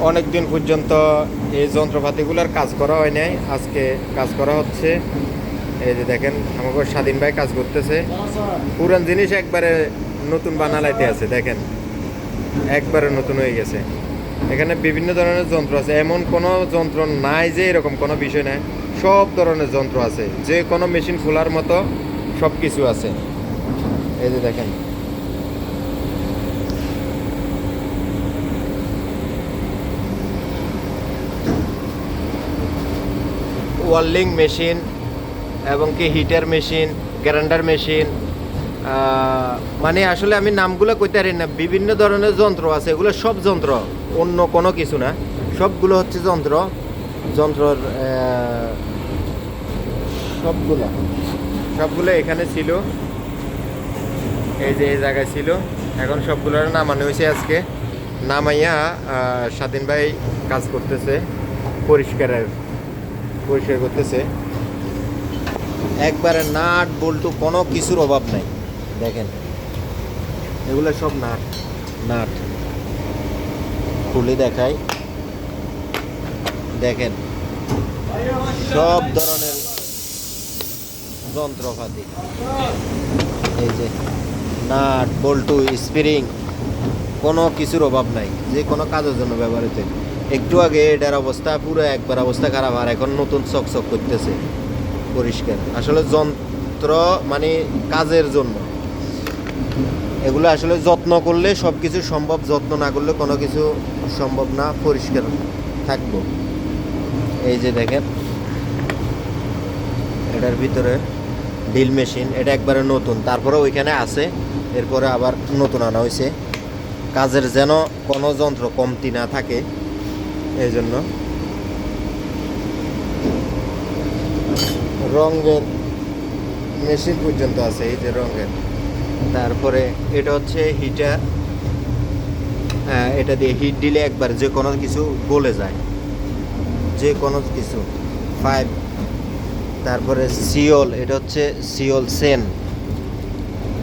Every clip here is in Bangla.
অনেক দিন পর্যন্ত এই যন্ত্রপাতিগুলোর কাজ করা হয় নাই, আজকে কাজ করা হচ্ছে। এই যে দেখেন আমাকে স্বাধীন ভাই কাজ করতেছে, পুরান জিনিস একবারে নতুন বানালাইতে আছে, দেখেন একবারে নতুন হয়ে গেছে। এখানে বিভিন্ন ধরনের যন্ত্র আছে, এমন কোনো যন্ত্র নাই যে এরকম কোনো বিষয় নাই, সব ধরনের যন্ত্র আছে, যে কোনো মেশিন খোলার মতো সব কিছু আছে। এই যে দেখেন ওয়েল্ডিং মেশিন এবং কি হিটার মেশিন, গ্রাইন্ডার মেশিন, মানে আসলে আমি নামগুলো কইতে পারি না, বিভিন্ন ধরনের যন্ত্র আছে, এগুলো সব যন্ত্র, অন্য কোনো কিছু না, সবগুলো হচ্ছে যন্ত্র। যন্ত্রর সবগুলো সবগুলো এখানে ছিল, এই যে এই জায়গায় ছিল, এখন সবগুলোর নামানো হয়েছে আজকে। নামাইয়া স্বাধীন ভাই কাজ করতেছে, পরিষ্কার করতেছে। একবারে নাট বল্টু কোনো কিছুর অভাব নাই, দেখেন এগুলো সব নাট নাট খুলে দেখাই, দেখেন সব ধরনের যন্ত্রপাতি, এই যে নাট বল্টু স্প্রিং, কোনো কিছুর অভাব নাই, যে কোনো কাজের জন্য ব্যবহৃত। একটু আগে এটার অবস্থা পুরো একবার অবস্থা খারাপ, আর এখন নতুন চকচক করতেছে, পরিষ্কার। আসলে যন্ত্র মানে কাজের জন্য, এগুলো আসলে যত্ন করলে সব কিছু সম্ভব, যত্ন না করলে কোনো কিছু সম্ভব না, পরিষ্কার থাকবো। এই যে দেখেন এটার ভিতরে ড্রিল মেশিন, এটা একবারে নতুন, তারপরে ওইখানে আছে, এরপরে আবার নতুন আনা হয়েছে, কাজের যেন কোনো যন্ত্র কমতি না থাকে এই জন্য। রঙের মেশিন পর্যন্ত আছে, এই যে রঙের। তারপরে এটা হচ্ছে হিটার, এটা দিয়ে হিট দিলে একবার যে কোনো কিছু গলে যায়, যে কোনো কিছু পাইপ। তারপরে সিওল, এটা হচ্ছে সিওল সেন,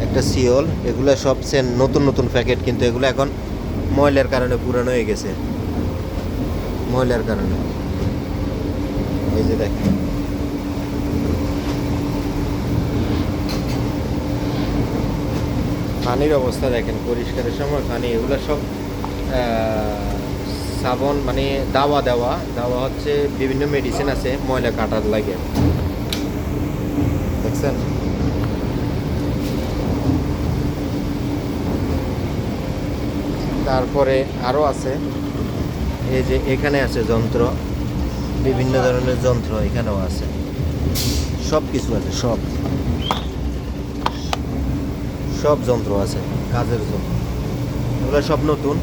একটা সিওল, এগুলো সব সেন নতুন নতুন প্যাকেট, কিন্তু এগুলো এখন ময়লার কারণে পুরানো হয়ে গেছে, ময়লার কারণে। এই যে দেখেন পানির অবস্থা দেখেন, পরিষ্কারের সময় পানি, এগুলো সব সাবন মানে দাওয়া দেওয়া দাওয়া হচ্ছে, বিভিন্ন মেডিসিন আছে ময়লা কাটার লাগে, দেখছেন। তারপরে আরও আছে, এই যে এখানে আছে যন্ত্র, বিভিন্ন ধরনের যন্ত্র এখানেও আছে, সব কিছু আছে, সব সব যন্ত্র আছে কাজের জন্য, এগুলো সব নতুন।